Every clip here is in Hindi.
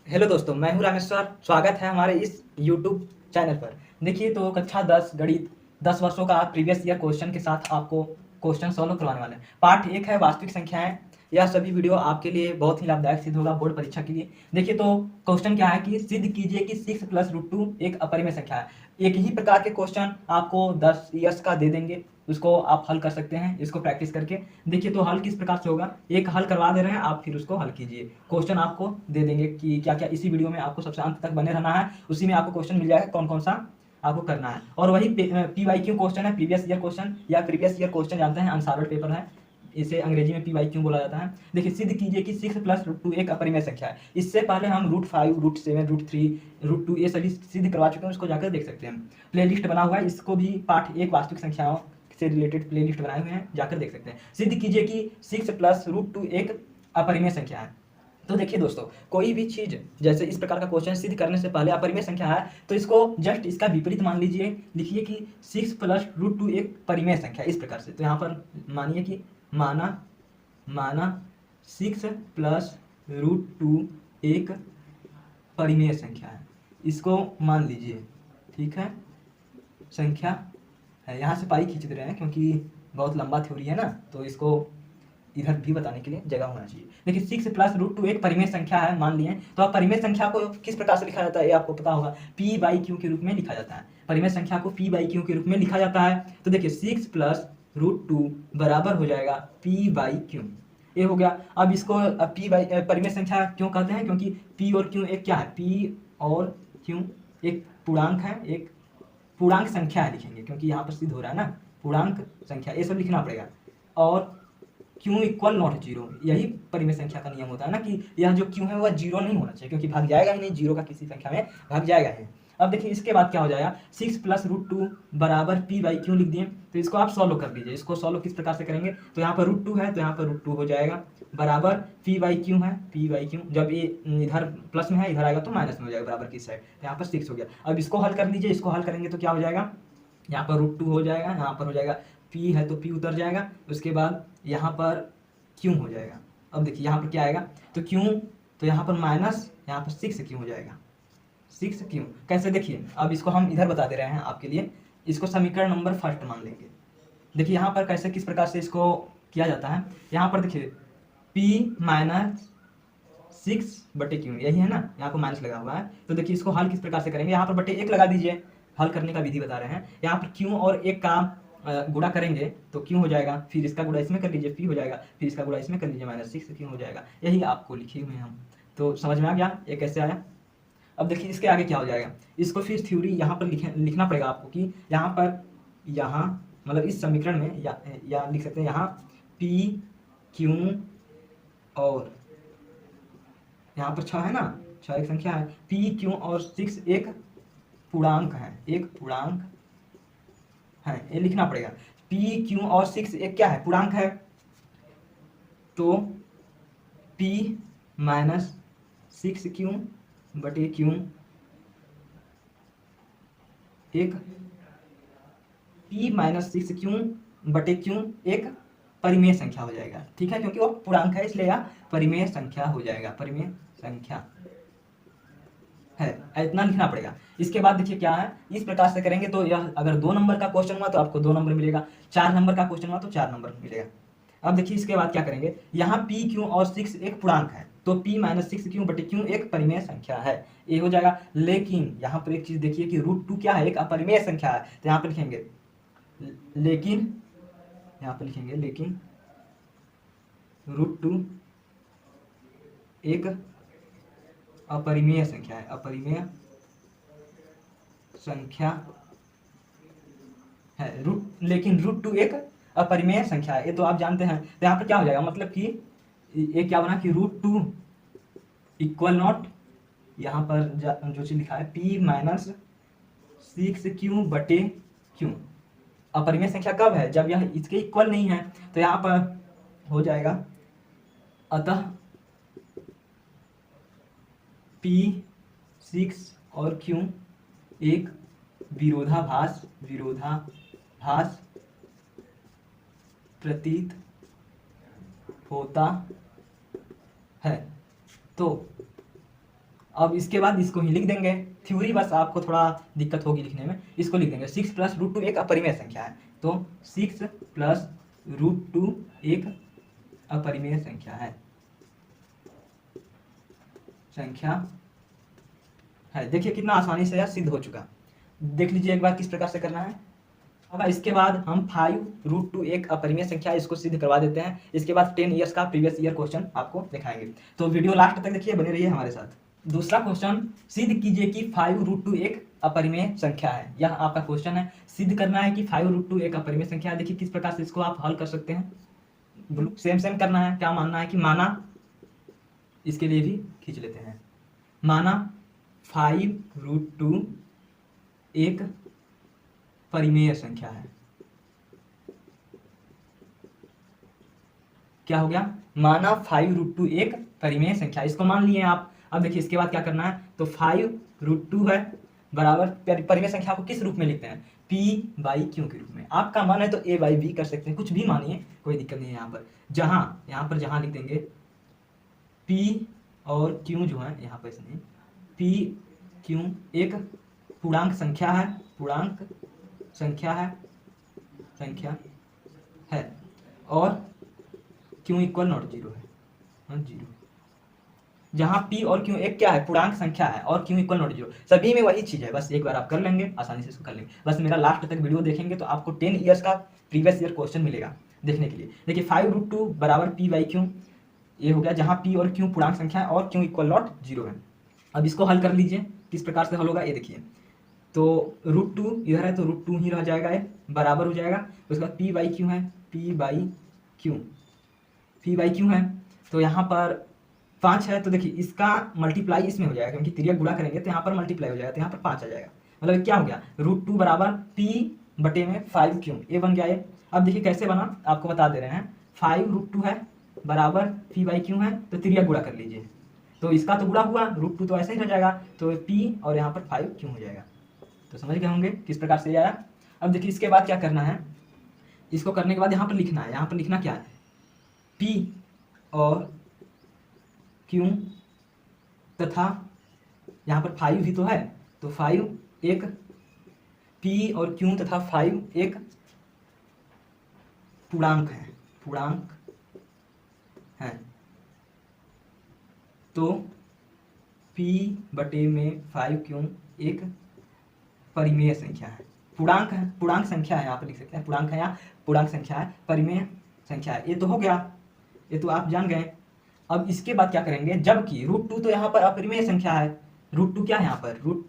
हेलो दोस्तों, मैं हूं रामेश्वर। स्वागत है हमारे इस यूट्यूब चैनल पर। देखिए, तो कक्षा 10 गणित 10 वर्षों का प्रीवियस ईयर क्वेश्चन के साथ आपको क्वेश्चन सॉल्व करवाने वाले हैं। पार्ट 1 है वास्तविक संख्याएं। यह सभी वीडियो आपके लिए बहुत ही लाभदायक सिद्ध होगा बोर्ड परीक्षा के लिए। देखिए, तो क्वेश्चन क्या है कि सिद्ध कीजिए कि 6 प्लस रूट टू एक अपरिमेय संख्या है। एक ही प्रकार के क्वेश्चन आपको 10 ईयर्स का दे देंगे, उसको आप हल कर सकते हैं इसको प्रैक्टिस करके। देखिए, तो हल किस प्रकार से होगा, एक हल करवा दे रहे हैं, आप फिर उसको हल कीजिए। क्वेश्चन आपको दे देंगे कि क्या क्या, इसी वीडियो में आपको सबसे अंत तक बने रहना है। उसी में आपको क्वेश्चन मिल जाएगा कौन कौन सा आपको करना है। और वही PYQ क्वेश्चन है, प्रीवियस ईयर क्वेश्चन, या प्रीवियस ईयर क्वेश्चन जानते हैं अनसॉल्व्ड पेपर है। इसे अंग्रेजी में PYQ बोला जाता है। देखिए, सिद्ध कीजिए कि 6 प्लस रूट टू एक अपरिमेय संख्या है। इससे पहले हम रूट 5, रूट 7, रूट 3, रूट 2 ये सभी सिद्ध करवा चुके हैं, उसको जाकर देख सकते हैं। प्लेलिस्ट बना हुआ है, इसको भी पार्ट 1 वास्तविक संख्याओं से रिलेटेड प्लेलिस्ट बनाए हुए हैं, जाकर देख सकते हैं। सिद्ध कीजिए कि 6 प्लस रूट टू एक अपरिमेय संख्या है। तो देखिए दोस्तों, कोई भी चीज जैसे इस प्रकार का क्वेश्चन सिद्ध करने से पहले अपरिमेय संख्या है तो इसको जस्ट इसका विपरीत मान लीजिए। लिखिए कि 6 प्लस रूट टू एक परिमेय संख्या, इस प्रकार से। तो यहाँ पर मानिए कि माना माना 6 प्लस रूट टू एक परिमेय संख्या है, इसको मान लीजिए। ठीक है, संख्या है। यहाँ से पाई खींच दे रहे हैं क्योंकि बहुत लंबा थ्योरी है ना, तो इसको इधर भी बताने के लिए जगह होना चाहिए। देखिए, 6 प्लस रूट टू एक परिमेय संख्या है मान लिए। तो अब परिमेय संख्या को किस प्रकार से लिखा जाता है ये आपको पता होगा। P बाई क्यू के रूप में लिखा जाता है। परिमेय संख्या को P बाई क्यू के रूप में लिखा जाता है। तो देखिए, 6 प्लस रूट टू बराबर हो जाएगा P बाई क्यू। ये हो गया। अब इसको P बाई परिमेय संख्या क्यों कहते हैं, क्योंकि P और Q एक क्या है, P और Q एक पूर्णांक है, एक पूर्णांक संख्या है लिखेंगे, क्योंकि यहाँ पर सिद्ध हो रहा है ना पूर्णांक संख्या, ये सब लिखना पड़ेगा। और क्यू इक्वल नॉट जीरो, यही परिमेय संख्या का नियम होता है ना कि यह जो क्यू है वह जीरो नहीं होना चाहिए, क्योंकि भाग जाएगा ही नहीं, जीरो का किसी संख्या में भाग जाएगा ही। अब देखिए, इसके बाद क्या हो जाएगा, 6 प्लस रूट टू बराबर P बाई क्यू लिख दिए। तो इसको आप सॉल्व कर दीजिए। इसको सॉल्व किस प्रकार से करेंगे, तो यहाँ पर रूट टू है तो यहाँ पर रूट टू हो जाएगा, बराबर P बाई क्यू है। P बाई क्यू जब ये इधर प्लस में है, इधर आएगा तो माइनस में हो जाएगा बराबर की साइड, तो यहाँ पर 6 हो गया। अब इसको हल कर लीजिए। इसको हल करेंगे तो क्या हो जाएगा, यहाँ पर रूट टू हो जाएगा, यहाँ पर हो जाएगा P है तो P उतर जाएगा, उसके बाद यहाँ पर क्यों हो जाएगा। अब देखिए यहाँ पर क्या आएगा, तो क्यों, तो यहाँ पर माइनस, यहाँ पर 6 क्यों हो जाएगा, 6 क्यों कैसे, देखिए अब इसको हम इधर बता दे रहे हैं आपके लिए। इसको समीकरण नंबर फर्स्ट मान लेंगे। देखिए यहाँ पर कैसे किस प्रकार से इसको किया जाता है। यहाँ पर देखिए P माइनस 6 बटे क्यों, यही है ना, यहाँ पर माइनस लगा हुआ है। तो देखिए इसको हल किस प्रकार से करेंगे, यहाँ पर बटे 1 लगा दीजिए। हल करने का विधि बता रहे हैं। यहाँ पर क्यों और एक का गुणा करेंगे तो क्यों हो जाएगा, फिर इसका गुणा इसमें कर लीजिए, P हो जाएगा, फिर इसका गुणा इसमें कर लीजिए, माइनस 6 क्यों हो जाएगा। यही आपको लिखे हुए हैं हम। तो समझ में आ गया ये कैसे आया। अब देखिए इसके आगे क्या हो जाएगा, इसको फिर थ्योरी यहाँ पर लिखना पड़ेगा आपको कि यहाँ पर, यहाँ मतलब इस समीकरण में या लिख सकते हैं यहाँ P क्यों, और यहाँ पर 6 है ना, 6 एक संख्या है, P क्यों और 6 एक पूर्णांक है, एक पूर्णांक है, ये लिखना पड़ेगा। P क्यों और 6 एक क्या है, पूर्णांक है। तो P माइनस 6 क्यों बटे क्यों एक, P माइनस 6 क्यों बटे क्यों एक परिमेय संख्या हो जाएगा। ठीक है, क्योंकि वो पूर्णांक है इसलिए यह परिमेय संख्या हो जाएगा, परिमेय संख्या है, इतना लिखना पड़ेगा। इसके बाद देखिए क्या है, इस प्रकार से करेंगे तो यह अगर 2 नंबर का क्वेश्चन हुआ तो आपको 2 नंबर मिलेगा, 4 नंबर का क्वेश्चन हुआ तो 4 नंबर मिलेगा। अब देखिए इसके बाद क्या करेंगे, यहाँ P क्यों और 6 एक पूर्णांक है, तो P माइनस 6 क्यों बटे क्यों एक परिमेय संख्या है, ये हो जाएगा। लेकिन यहाँ पर एक चीज देखिए कि रूट टू क्या है, एक अपरिमेय संख्या है। तो यहाँ पर लिखेंगे लेकिन, यहाँ पर लिखेंगे लेकिन रूट टू एक अपरिमेय संख्या है, अपरिमेय संख्या है। लेकिन रूट टू एक अपरिमेय संख्या है, ये तो आप जानते हैं। तो यहाँ पर क्या हो जाएगा, मतलब कि ये क्या बना कि रूट टू इक्वल नॉट, यहाँ पर जो चीज लिखा है P माइनस 6 क्यों बटे क्यों। अपरिमेय संख्या कब है, जब यह इसके इक्वल नहीं है। तो यहाँ पर हो जाएगा अतः P6 और क्यों एक विरोधाभास प्रतीत होता है। तो अब इसके बाद इसको ही लिख देंगे, थ्योरी बस आपको थोड़ा दिक्कत होगी लिखने में, इसको लिख देंगे 6 प्लस रूट टू एक अपरिमेय संख्या है, तो 6 प्लस रूट टू एक अपरिमेय संख्या है। देखिए कितना आसानी से यह सिद्ध हो चुका। देख लीजिए एक बार किस प्रकार से करना है। अब इसके बाद हम 5 रूट टू एक अपरिमेय संख्या इसको सिद्ध करवा देते हैं। इसके बाद 10 ईयर्स का प्रीवियस ईयर क्वेश्चन आपको दिखाएंगे, तो वीडियो लास्ट तक देखिए, बने रहिए हमारे साथ। दूसरा क्वेश्चन, सिद्ध कीजिए कि 5 रूट टू एक अपरिमेय संख्या है। यह आपका क्वेश्चन है, सिद्ध करना है कि 5 रूट टू एक अपरिमेय संख्या है। देखिए किस प्रकार से इसको आप हल कर सकते हैं। सेम करना है, क्या मानना है कि माना, इसके लिए भी खींच लेते हैं, माना 5 रूट टू एक परिमेय संख्या है। क्या हो गया, माना 5 रूट टू एक परिमेय संख्या, इसको मान लिए आप। अब देखिए इसके बाद क्या करना है, तो 5 रूट टू है बराबर, परिमेय संख्या को किस रूप में लिखते हैं, p बाई क्यू के रूप में। आपका मन है तो a बाई b कर सकते हैं, कुछ भी मानिए, कोई दिक्कत नहीं है। यहाँ पर जहां लिख देंगे p और q जो है, यहाँ पर इसमें p q एक पूर्णांक संख्या है और q इक्वल नॉट जीरो है, नॉट जीरो। जहां p और q एक क्या है, पूर्णांक संख्या है, और q इक्वल नॉट जीरो, सभी में वही चीज है। बस एक बार आप कर लेंगे, आसानी से इसको कर लेंगे। बस मेरा लास्ट तक वीडियो देखेंगे तो आपको 10 ईयर्स का प्रीवियस ईयर क्वेश्चन मिलेगा देखने के लिए। देखिए 5 रूट टू बराबर p बाई क्यू, ये हो गया, जहां p और q पूर्णांक संख्या है और q इक्वल नॉट जीरो है। अब इसको हल कर लीजिए, किस प्रकार से हल होगा ये देखिए। तो रूट टू इधर है तो रूट टू ही रह जाएगा, ये बराबर हो जाएगा। उसके बाद p बाई क्यू है, p बाई क्यू है, तो यहाँ पर 5 है, तो देखिए इसका मल्टीप्लाई इसमें हो जाएगा, क्योंकि तिर्यक गुणा करेंगे तो यहाँ पर मल्टीप्लाई हो जाएगा, तो यहाँ पर 5 आ जाएगा। मतलब क्या हो गया, रूट टू बराबर p बटे में 5 क्यू, ये बन गया ये। अब देखिए कैसे बना, आपको बता दे रहे हैं। 5 रूट टू है बराबर p बाई क्यू है, तो तिर्यक गुणा कर लीजिए, तो इसका तो गुणा हुआ, रूट टू तो ऐसे ही रह जाएगा, तो p और यहाँ पर 5 क्यू हो जाएगा। तो समझ गए होंगे किस प्रकार से आया। अब देखिए इसके बाद क्या करना है, इसको करने के बाद यहाँ पर लिखना है। यहाँ पर लिखना क्या है, p और q तथा यहाँ पर 5 भी तो है, तो 5 एक, p और q तथा 5 एक पूर्णांक है, तो p बटे में 5 क्यू एक परिमेय संख्या है, पूर्णांक संख्या है, यहाँ पर लिख सकते हैं पूर्णांक है या पूर्णांक संख्या है, परिमेय संख्या है। ये तो हो गया, ये तो आप जान गए। अब इसके बाद क्या करेंगे, जबकि रूट टू तो यहाँ पर अपरिमेय संख्या है, रूट टू क्या है यहाँ पर, रूट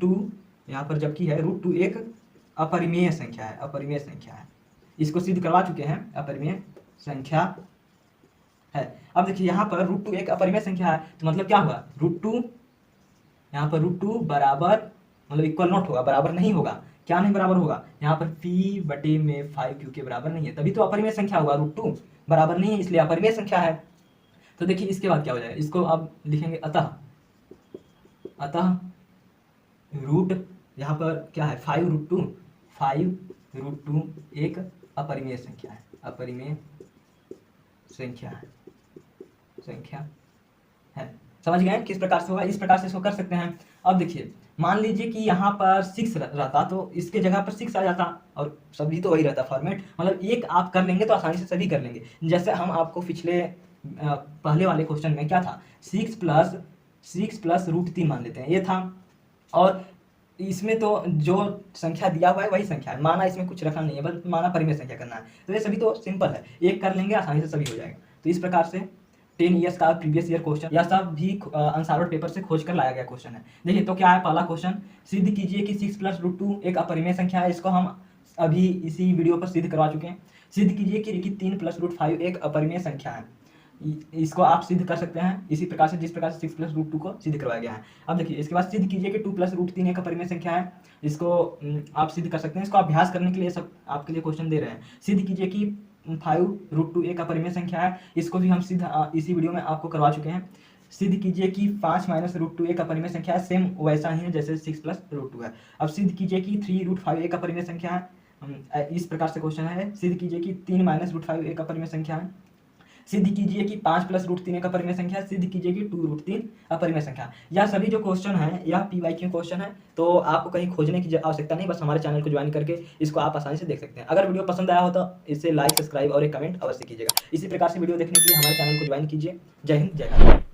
टू यहाँ पर जबकि है, रूट टू एक अपरिमेय संख्या है, इसको सिद्ध करवा चुके हैं, अपरिमेय संख्या है। अब देखिए यहाँ पर रूट टू एक अपरिमेय संख्या है, तो मतलब क्या हुआ, रूट टू यहाँ पर रूट टू बराबर, मतलब इक्वल नॉट होगा, बराबर नहीं होगा। क्या नहीं बराबर होगा, यहाँ पर p बटे में 5 क्यू के बराबर नहीं है, तभी तो अपरिमेय संख्या होगा। रूट टू बराबर नहीं है, इसलिए अपरिमेय संख्या है। तो देखिए इसके बाद क्या हो जाएगा, इसको अब लिखेंगे अतः रूट, यहाँ पर क्या है, 5 रूट टू एक अपरिमेय संख्या है। समझ गए किस प्रकार से होगा, इस प्रकार से इसको कर सकते हैं। अब देखिए मान लीजिए कि यहाँ पर 6 रहता, तो इसके जगह पर 6 आ जाता, और सभी तो वही रहता फॉर्मेट, मतलब एक आप कर लेंगे तो आसानी से सभी कर लेंगे। जैसे हम आपको पिछले पहले वाले क्वेश्चन में क्या था, 6 प्लस रूट 3 मान लेते हैं, ये था। और इसमें तो जो संख्या दिया हुआ है वही संख्या है, माना इसमें कुछ रखना नहीं है, बस माना परिमेय संख्या करना है। तो ये सभी तो सिंपल है, एक कर लेंगे आसानी से सभी हो जाएगा। तो इस प्रकार से 10 ईयर्स का प्रीवियस ईयर क्वेश्चन, यह सब भी आंसर पेपर से खोज कर लाया गया क्वेश्चन है। देखिए तो क्या है, पहला क्वेश्चन, सिद्ध कीजिए कि 6 प्लस रूट टू एक अपरिमेय संख्या है। इसको हम अभी इसी वीडियो पर सिद्ध करवा चुके हैं। सिद्ध कीजिए कि 3 प्लस रूट 5 एक अपरिमेय संख्या है। इसको आप सिद्ध कर सकते हैं इसी प्रकार से, जिस प्रकार से 6 प्लस रूट 2 को सिद्ध करवाया गया है। अब देखिए इसके बाद सिद्ध कीजिए कि 2 प्लस रूट 3 एक अपरिमेय संख्या है। इसको आप सिद्ध कर सकते हैं, इसको अभ्यास करने के लिए सब आपके लिए क्वेश्चन दे रहे हैं। सिद्ध कीजिए कि 5 रूट 2 एक अपरिमेय संख्या है, इसको भी हम सिद्ध इसी वीडियो में आपको करवा चुके हैं। सिद्ध कीजिए कि 5 माइनस रूट 2 एक अपरिमेय संख्या है, सेम वैसा ही है जैसे 6 प्लस रूट 2 है। अब सिद्ध कीजिए कि 3 रूट 5 एक अपरिमेय संख्या है, इस प्रकार से क्वेश्चन है। सिद्ध कीजिए कि 3 माइनस रूट 5 एक अपरिमेय संख्या है। सिद्ध कीजिए कि 5 + √3 एक अपरिमेय संख्या है, सिद्ध कीजिए कि 2√3 अपरिमेय संख्या। यह सभी जो क्वेश्चन हैं यह PYQ क्वेश्चन है, तो आपको कहीं खोजने की आवश्यकता नहीं, बस हमारे चैनल को ज्वाइन करके इसको आप आसानी से देख सकते हैं। अगर वीडियो पसंद आया हो तो इसे लाइक, सब्सक्राइब और एक कमेंट अवश्य कीजिएगा। इसी प्रकार से वीडियो देखने के लिए हमारे चैनल को ज्वाइन कीजिए। जय हिंद, जय भारत।